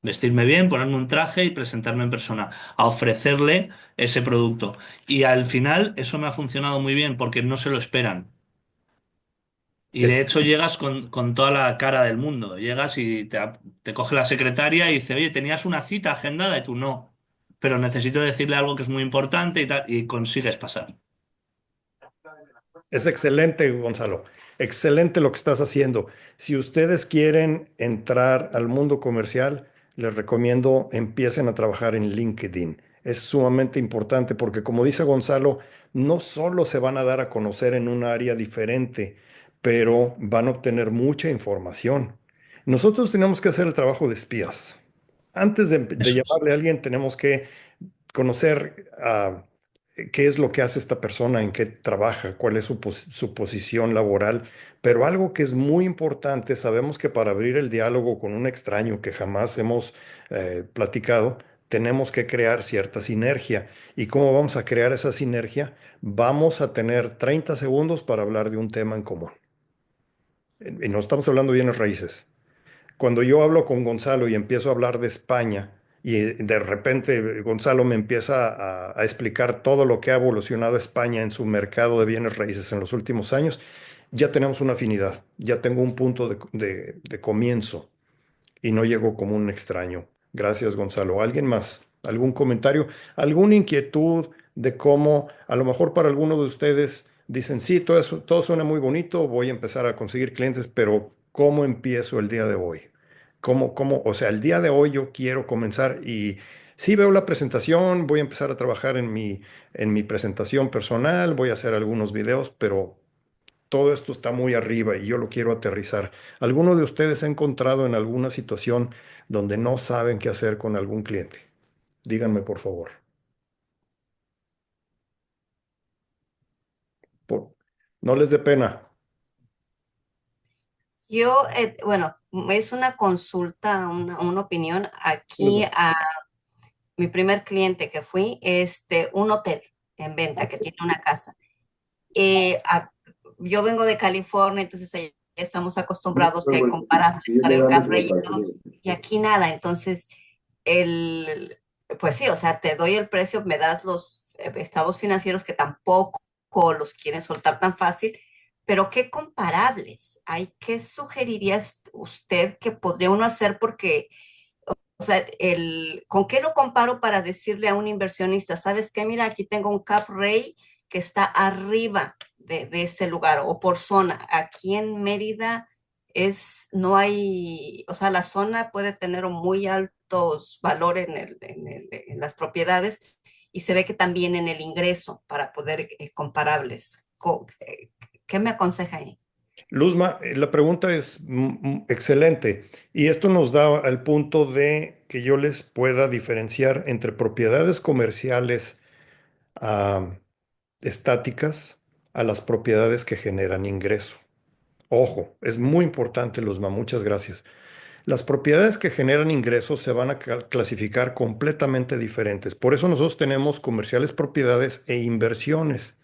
Vestirme bien, ponerme un traje y presentarme en persona, a ofrecerle ese producto. Y al final eso me ha funcionado muy bien porque no se lo esperan. Y de Es, hecho llegas con toda la cara del mundo. Llegas y te coge la secretaria y dice, oye, tenías una cita agendada y tú no. Pero necesito decirle algo que es muy importante y tal, y consigues pasar. es excelente, Gonzalo. Excelente lo que estás haciendo. Si ustedes quieren entrar al mundo comercial, les recomiendo empiecen a trabajar en LinkedIn. Es sumamente importante porque, como dice Gonzalo, no solo se van a dar a conocer en un área diferente, pero van a obtener mucha información. Nosotros tenemos que hacer el trabajo de espías. Antes de Eso es. llamarle a alguien, tenemos que conocer qué es lo que hace esta persona, en qué trabaja, cuál es su posición laboral. Pero algo que es muy importante, sabemos que para abrir el diálogo con un extraño que jamás hemos platicado, tenemos que crear cierta sinergia. ¿Y cómo vamos a crear esa sinergia? Vamos a tener 30 segundos para hablar de un tema en común. Y no estamos hablando de bienes raíces. Cuando yo hablo con Gonzalo y empiezo a hablar de España y de repente Gonzalo me empieza a explicar todo lo que ha evolucionado España en su mercado de bienes raíces en los últimos años, ya tenemos una afinidad, ya tengo un punto de comienzo y no llego como un extraño. Gracias, Gonzalo. ¿Alguien más? ¿Algún comentario? ¿Alguna inquietud de cómo a lo mejor para algunos de ustedes dicen, sí, todo eso, todo suena muy bonito, voy a empezar a conseguir clientes, pero ¿cómo empiezo el día de hoy? O sea, el día de hoy yo quiero comenzar y sí veo la presentación, voy a empezar a trabajar en mi presentación personal, voy a hacer algunos videos, pero todo esto está muy arriba y yo lo quiero aterrizar. ¿Alguno de ustedes se ha encontrado en alguna situación donde no saben qué hacer con algún cliente? Díganme, por favor. Por- no les dé pena. Yo, bueno, es una consulta, una opinión. Aquí Luzma. a mi primer cliente que fui, un hotel en venta que tiene una casa. Eh, a- yo vengo de California, entonces ahí estamos acostumbrados que comparar para el café y todo, y aquí nada. Entonces, el, pues sí, o sea, te doy el precio, me das los estados financieros que tampoco los quieren soltar tan fácil, pero ¿qué comparables hay? ¿Qué sugerirías usted que podría uno hacer? Porque, o sea, ¿con qué lo comparo para decirle a un inversionista, sabes qué? Mira, aquí tengo un cap rate que está arriba de este lugar o por zona. Aquí en Mérida no hay, o sea, la zona puede tener muy altos valores en las propiedades y se ve que también en el ingreso para poder comparables. ¿Qué me aconseja ahí? Luzma, la pregunta es excelente y esto nos da al punto de que yo les pueda diferenciar entre propiedades comerciales ah, estáticas a las propiedades que generan ingreso. Ojo, es muy importante, Luzma, muchas gracias. Las propiedades que generan ingresos se van a clasificar completamente diferentes. Por eso nosotros tenemos comerciales propiedades e inversiones.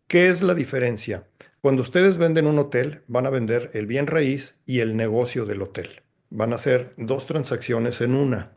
¿Qué es la diferencia? Cuando ustedes venden un hotel, van a vender el bien raíz y el negocio del hotel. Van a hacer dos transacciones en una.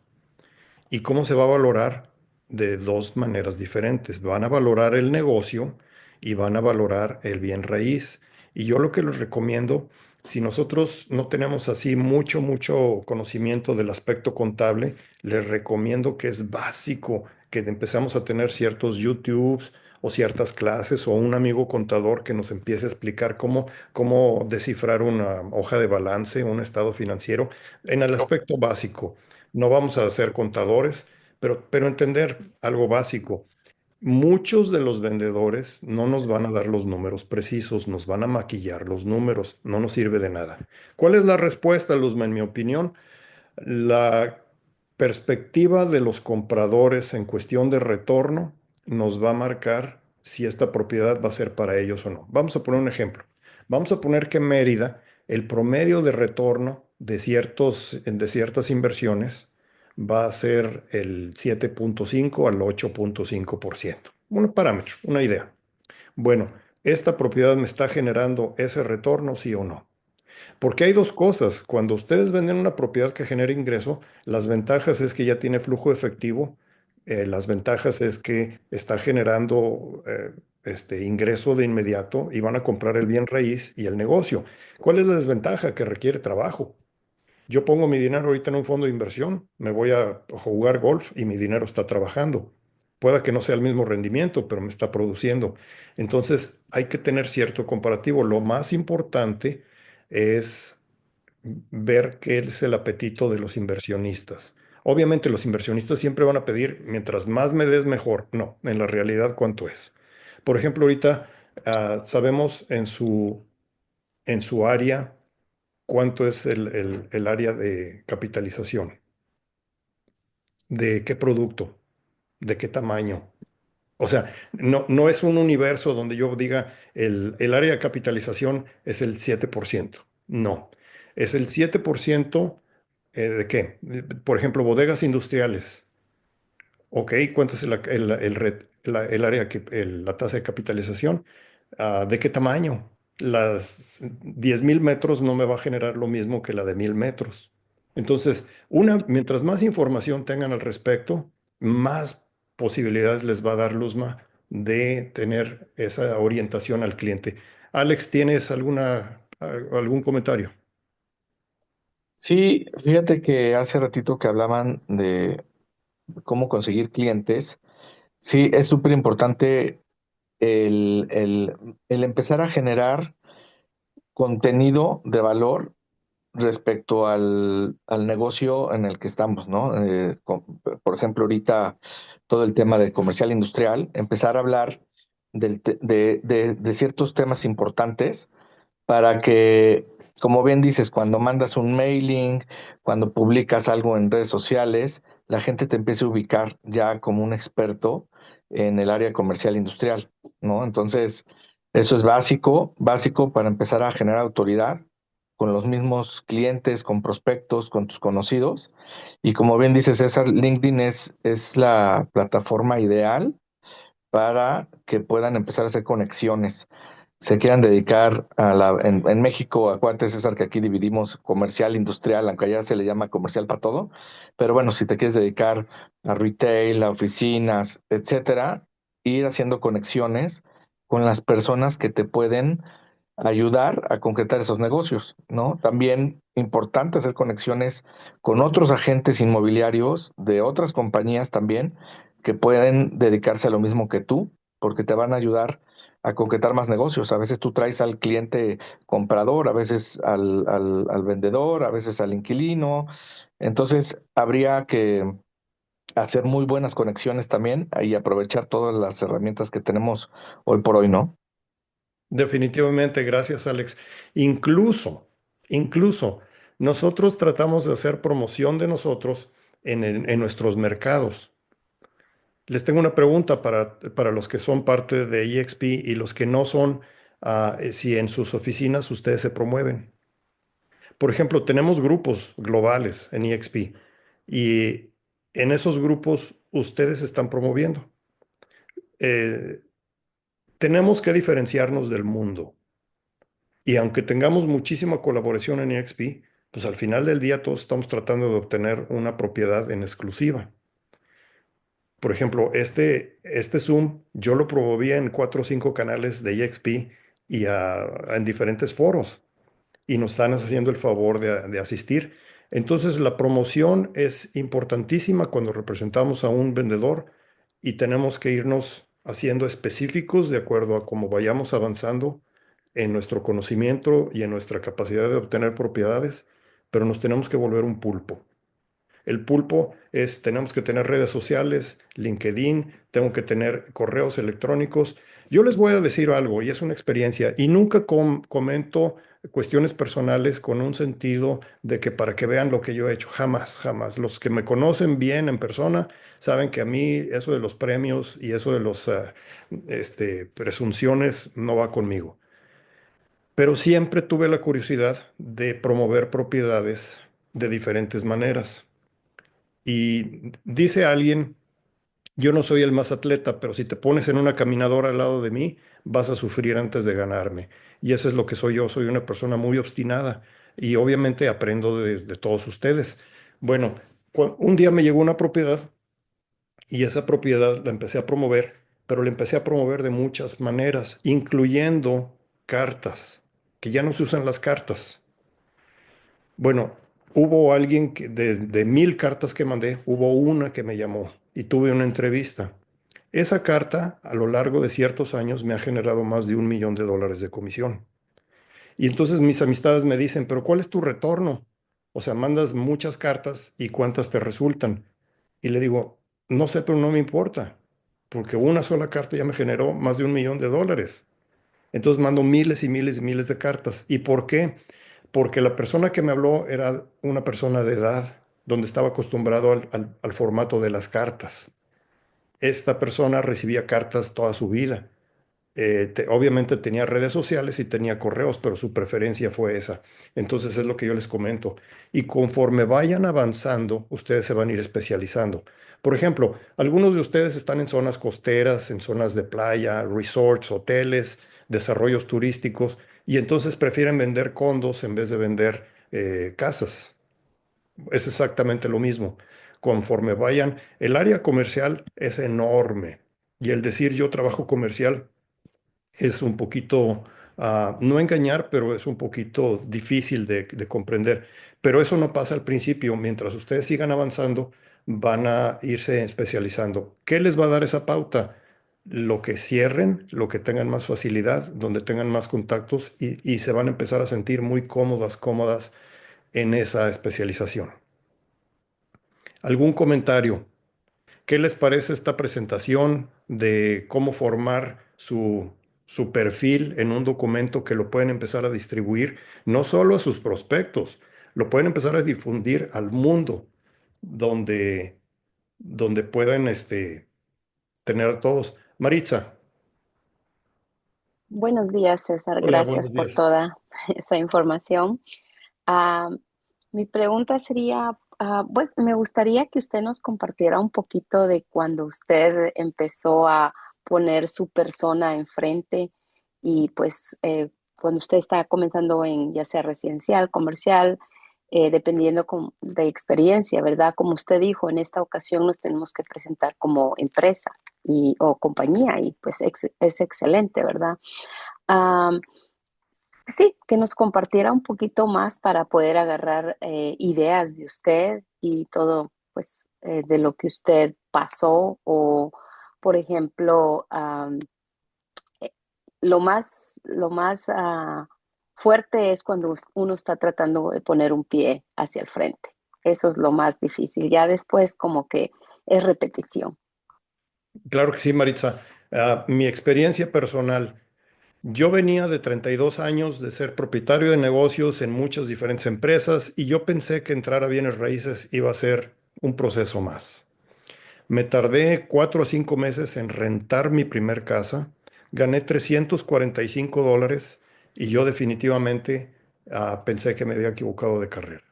¿Y cómo se va a valorar? De dos maneras diferentes. Van a valorar el negocio y van a valorar el bien raíz. Y yo lo que les recomiendo, si nosotros no tenemos así mucho conocimiento del aspecto contable, les recomiendo que es básico que empezamos a tener ciertos YouTubes o ciertas clases o un amigo contador que nos empiece a explicar cómo descifrar una hoja de balance, un estado financiero en el aspecto básico. No vamos a ser contadores, pero entender algo básico. Muchos de los vendedores no nos van a dar los números precisos, nos van a maquillar los números, no nos sirve de nada. ¿Cuál es la respuesta, Luzma? En mi opinión, la perspectiva de los compradores en cuestión de retorno nos va a marcar si esta propiedad va a ser para ellos o no. Vamos a poner un ejemplo. Vamos a poner que en Mérida, el promedio de retorno de ciertas inversiones va a ser el 7.5 al 8.5%. Un parámetro, una idea. Bueno, ¿esta propiedad me está generando ese retorno, sí o no? Porque hay dos cosas. Cuando ustedes venden una propiedad que genera ingreso, las ventajas es que ya tiene flujo efectivo, las ventajas es que está generando ingreso de inmediato y van a comprar el bien raíz y el negocio. ¿Cuál es la desventaja? Que requiere trabajo. Yo pongo mi dinero ahorita en un fondo de inversión, me voy a jugar golf y mi dinero está trabajando. Pueda que no sea el mismo rendimiento, pero me está produciendo. Entonces hay que tener cierto comparativo. Lo más importante es ver qué es el apetito de los inversionistas. Obviamente los inversionistas siempre van a pedir, mientras más me des, mejor. No, en la realidad, ¿cuánto es? Por ejemplo, ahorita sabemos en su área cuánto es el área de capitalización, de qué producto, de qué tamaño. O sea, no es un universo donde yo diga el área de capitalización es el 7%. No, es el 7% ¿de qué? Por ejemplo, bodegas industriales. Ok, ¿cuánto es el área, la tasa de capitalización? ¿De qué tamaño? Las 10.000 metros no me va a generar lo mismo que la de 1.000 metros. Entonces, mientras más información tengan al respecto, más posibilidades les va a dar Luzma de tener esa orientación al cliente. Alex, ¿tienes algún comentario? Sí, fíjate que hace ratito que hablaban de cómo conseguir clientes. Sí, es súper importante el empezar a generar contenido de valor respecto al negocio en el que estamos, ¿no? Por ejemplo, ahorita todo el tema de comercial industrial, empezar a hablar de ciertos temas importantes para que, como bien dices, cuando mandas un mailing, cuando publicas algo en redes sociales, la gente te empiece a ubicar ya como un experto en el área comercial industrial, ¿no? Entonces, eso es básico, básico para empezar a generar autoridad con los mismos clientes, con prospectos, con tus conocidos. Y como bien dice César, LinkedIn es la plataforma ideal para que puedan empezar a hacer conexiones, se quieran dedicar en México, acuérdate César que aquí dividimos comercial, industrial, aunque allá se le llama comercial para todo, pero bueno, si te quieres dedicar a retail, a oficinas, etcétera, ir haciendo conexiones con las personas que te pueden ayudar a concretar esos negocios, ¿no? También importante hacer conexiones con otros agentes inmobiliarios de otras compañías también que pueden dedicarse a lo mismo que tú, porque te van a ayudar a concretar más negocios. A veces tú traes al cliente comprador, a veces al vendedor, a veces al inquilino. Entonces, habría que hacer muy buenas conexiones también y aprovechar todas las herramientas que tenemos hoy por hoy, ¿no? Definitivamente, gracias, Alex. Incluso, nosotros tratamos de hacer promoción de nosotros en nuestros mercados. Les tengo una pregunta para los que son parte de EXP y los que no son, si en sus oficinas ustedes se promueven. Por ejemplo, tenemos grupos globales en EXP y en esos grupos ustedes están promoviendo. Eh, tenemos que diferenciarnos del mundo. Y aunque tengamos muchísima colaboración en EXP, pues al final del día todos estamos tratando de obtener una propiedad en exclusiva. Por ejemplo, este Zoom yo lo promovía en 4 o 5 canales de EXP y en diferentes foros y nos están haciendo el favor de asistir. Entonces la promoción es importantísima cuando representamos a un vendedor y tenemos que irnos haciendo específicos de acuerdo a cómo vayamos avanzando en nuestro conocimiento y en nuestra capacidad de obtener propiedades, pero nos tenemos que volver un pulpo. El pulpo es, tenemos que tener redes sociales, LinkedIn, tengo que tener correos electrónicos. Yo les voy a decir algo, y es una experiencia, y nunca comento cuestiones personales con un sentido de que para que vean lo que yo he hecho, jamás, jamás. Los que me conocen bien en persona saben que a mí eso de los premios y eso de los presunciones no va conmigo. Pero siempre tuve la curiosidad de promover propiedades de diferentes maneras. Y dice alguien, yo no soy el más atleta, pero si te pones en una caminadora al lado de mí, vas a sufrir antes de ganarme. Y eso es lo que soy yo, soy una persona muy obstinada y obviamente aprendo de todos ustedes. Bueno, un día me llegó una propiedad y esa propiedad la empecé a promover, pero la empecé a promover de muchas maneras, incluyendo cartas, que ya no se usan las cartas. Bueno, hubo alguien que de 1000 cartas que mandé, hubo una que me llamó y tuve una entrevista. Esa carta, a lo largo de ciertos años, me ha generado más de $1 millón de comisión. Y entonces mis amistades me dicen, pero ¿cuál es tu retorno? O sea, mandas muchas cartas y ¿cuántas te resultan? Y le digo, no sé, pero no me importa, porque una sola carta ya me generó más de $1 millón. Entonces mando miles y miles y miles de cartas. ¿Y por qué? Porque la persona que me habló era una persona de edad, donde estaba acostumbrado al formato de las cartas. Esta persona recibía cartas toda su vida. Obviamente tenía redes sociales y tenía correos, pero su preferencia fue esa. Entonces es lo que yo les comento. Y conforme vayan avanzando, ustedes se van a ir especializando. Por ejemplo, algunos de ustedes están en zonas costeras, en zonas de playa, resorts, hoteles, desarrollos turísticos, y entonces prefieren vender condos en vez de vender casas. Es exactamente lo mismo. Conforme vayan, el área comercial es enorme. Y el decir yo trabajo comercial es un poquito, no engañar, pero es un poquito difícil de comprender. Pero eso no pasa al principio. Mientras ustedes sigan avanzando, van a irse especializando. ¿Qué les va a dar esa pauta? Lo que cierren, lo que tengan más facilidad, donde tengan más contactos y se van a empezar a sentir muy cómodas, cómodas en esa especialización. ¿Algún comentario? ¿Qué les parece esta presentación de cómo formar su perfil en un documento que lo pueden empezar a distribuir no solo a sus prospectos, lo pueden empezar a difundir al mundo donde, donde puedan tener a todos? Maritza, Buenos días, César. hola, Gracias buenos por días. toda esa información. Ah, Mi pregunta sería, pues me gustaría que usted nos compartiera un poquito de cuando usted empezó a poner su persona enfrente y pues cuando usted está comenzando en ya sea residencial, comercial, dependiendo de experiencia, ¿verdad? Como usted dijo, en esta ocasión nos tenemos que presentar como empresa o compañía y pues es excelente, ¿verdad? Am, sí, que nos compartiera un poquito más para poder agarrar ideas de usted y todo, pues, de lo que usted pasó o, por ejemplo, eh, lo más fuerte es cuando uno está tratando de poner un pie hacia el frente. Eso es lo más difícil. Ya después como que es repetición. Claro que sí, Maritza. Mi experiencia personal. Yo venía de 32 años de ser propietario de negocios en muchas diferentes empresas y yo pensé que entrar a bienes raíces iba a ser un proceso más. Me tardé 4 a 5 meses en rentar mi primer casa, gané $345 y yo definitivamente pensé que me había equivocado de carrera.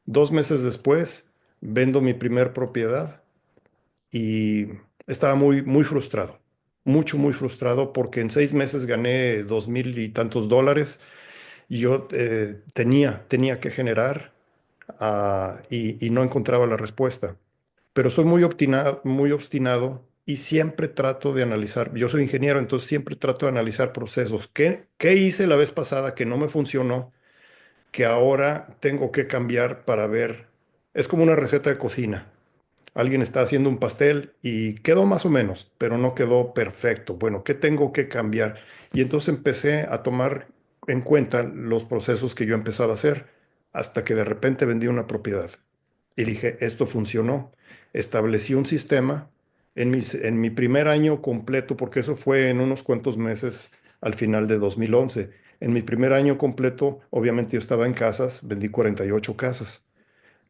2 meses después, vendo mi primer propiedad y estaba muy, muy frustrado, mucho, muy frustrado porque en 6 meses gané 2000 y tantos dólares y yo tenía que generar y no encontraba la respuesta. Pero soy muy obstinado y siempre trato de analizar. Yo soy ingeniero, entonces siempre trato de analizar procesos. ¿Qué hice la vez pasada que no me funcionó, que ahora tengo que cambiar para ver? Es como una receta de cocina. Alguien está haciendo un pastel y quedó más o menos, pero no quedó perfecto. Bueno, ¿qué tengo que cambiar? Y entonces empecé a tomar en cuenta los procesos que yo empezaba a hacer hasta que de repente vendí una propiedad. Y dije, esto funcionó. Establecí un sistema en mi primer año completo, porque eso fue en unos cuantos meses al final de 2011. En mi primer año completo, obviamente yo estaba en casas, vendí 48 casas,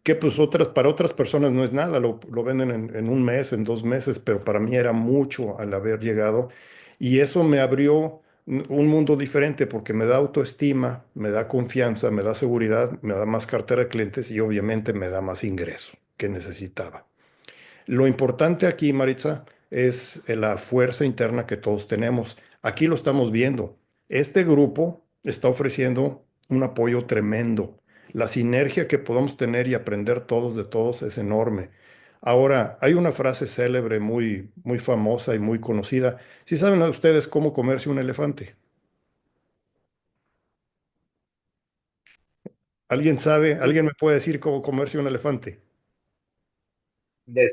que pues para otras personas no es nada, lo venden en un mes, en 2 meses, pero para mí era mucho al haber llegado. Y eso me abrió un mundo diferente porque me da autoestima, me da confianza, me da seguridad, me da más cartera de clientes y obviamente me da más ingreso que necesitaba. Lo importante aquí, Maritza, es la fuerza interna que todos tenemos. Aquí lo estamos viendo. Este grupo está ofreciendo un apoyo tremendo. La sinergia que podemos tener y aprender todos de todos es enorme. Ahora, hay una frase célebre muy, muy famosa y muy conocida. ¿Sí saben ustedes cómo comerse un elefante? ¿Alguien sabe? ¿Alguien me puede decir cómo comerse un elefante?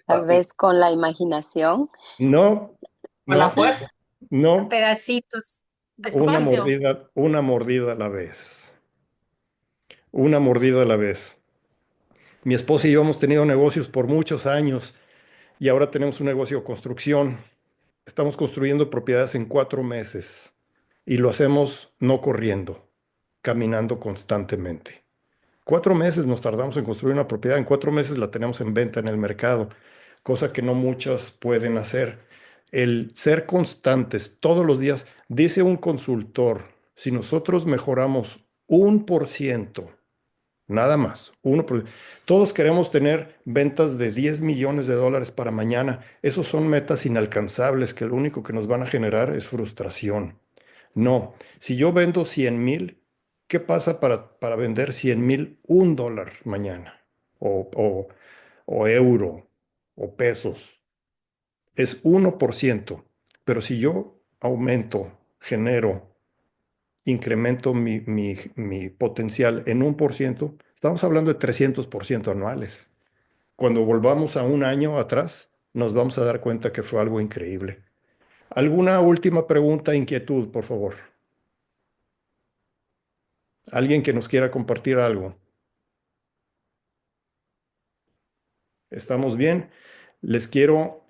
Tal vez con la imaginación. No, Con la no, fuerza. A no. pedacitos. Despacio. Una mordida a la vez. Una mordida a la vez. Mi esposa y yo hemos tenido negocios por muchos años y ahora tenemos un negocio de construcción. Estamos construyendo propiedades en 4 meses y lo hacemos no corriendo, caminando constantemente. 4 meses nos tardamos en construir una propiedad, en 4 meses la tenemos en venta en el mercado, cosa que no muchas pueden hacer. El ser constantes todos los días, dice un consultor, si nosotros mejoramos 1%, nada más, todos queremos tener ventas de $10 millones para mañana. Esos son metas inalcanzables que lo único que nos van a generar es frustración. No, si yo vendo 100,000, ¿qué pasa para vender 100,000 $1 mañana? O, o, o euro, o pesos. Es 1%. Pero si yo aumento, genero, incremento mi potencial en 1%, estamos hablando de 300% anuales. Cuando volvamos a un año atrás, nos vamos a dar cuenta que fue algo increíble. ¿Alguna última pregunta, inquietud, por favor? ¿Alguien que nos quiera compartir algo? ¿Estamos bien? Les quiero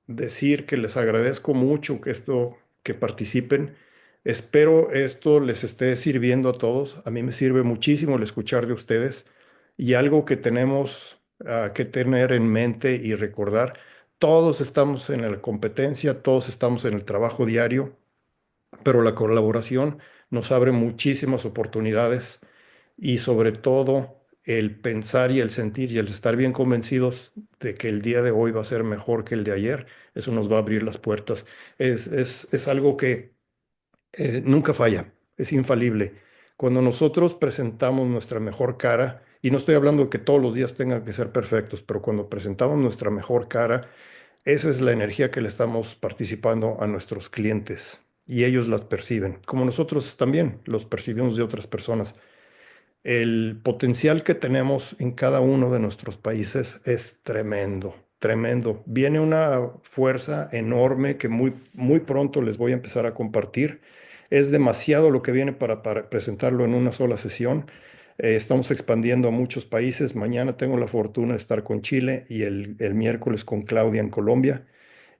decir que les agradezco mucho que participen. Espero esto les esté sirviendo a todos. A mí me sirve muchísimo el escuchar de ustedes y algo que tenemos que tener en mente y recordar. Todos estamos en la competencia, todos estamos en el trabajo diario, pero la colaboración nos abre muchísimas oportunidades y sobre todo el pensar y el sentir y el estar bien convencidos de que el día de hoy va a ser mejor que el de ayer, eso nos va a abrir las puertas. Es algo que nunca falla, es infalible. Cuando nosotros presentamos nuestra mejor cara, y no estoy hablando que todos los días tengan que ser perfectos, pero cuando presentamos nuestra mejor cara, esa es la energía que le estamos participando a nuestros clientes y ellos las perciben, como nosotros también los percibimos de otras personas. El potencial que tenemos en cada uno de nuestros países es tremendo, tremendo. Viene una fuerza enorme que muy, muy pronto les voy a empezar a compartir. Es demasiado lo que viene para presentarlo en una sola sesión. Estamos expandiendo a muchos países. Mañana tengo la fortuna de estar con Chile y el miércoles con Claudia en Colombia.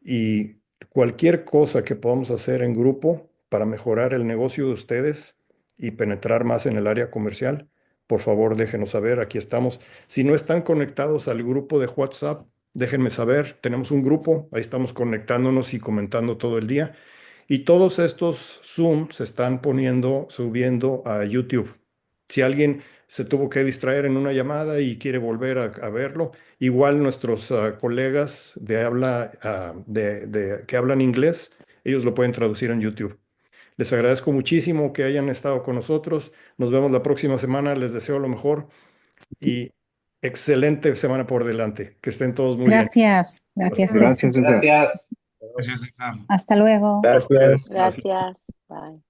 Y cualquier cosa que podamos hacer en grupo para mejorar el negocio de ustedes y penetrar más en el área comercial, por favor déjenos saber, aquí estamos. Si no están conectados al grupo de WhatsApp, déjenme saber, tenemos un grupo, ahí estamos conectándonos y comentando todo el día. Y todos estos Zoom se están subiendo a YouTube. Si alguien se tuvo que distraer en una llamada y quiere volver a verlo, igual nuestros colegas que hablan inglés, ellos lo pueden traducir en YouTube. Les agradezco muchísimo que hayan estado con nosotros. Nos vemos la próxima semana. Les deseo lo mejor y excelente semana por delante. Que estén todos muy bien. Gracias, gracias, César. Gracias, César. Gracias, César. Hasta luego. Gracias. Gracias. Bye.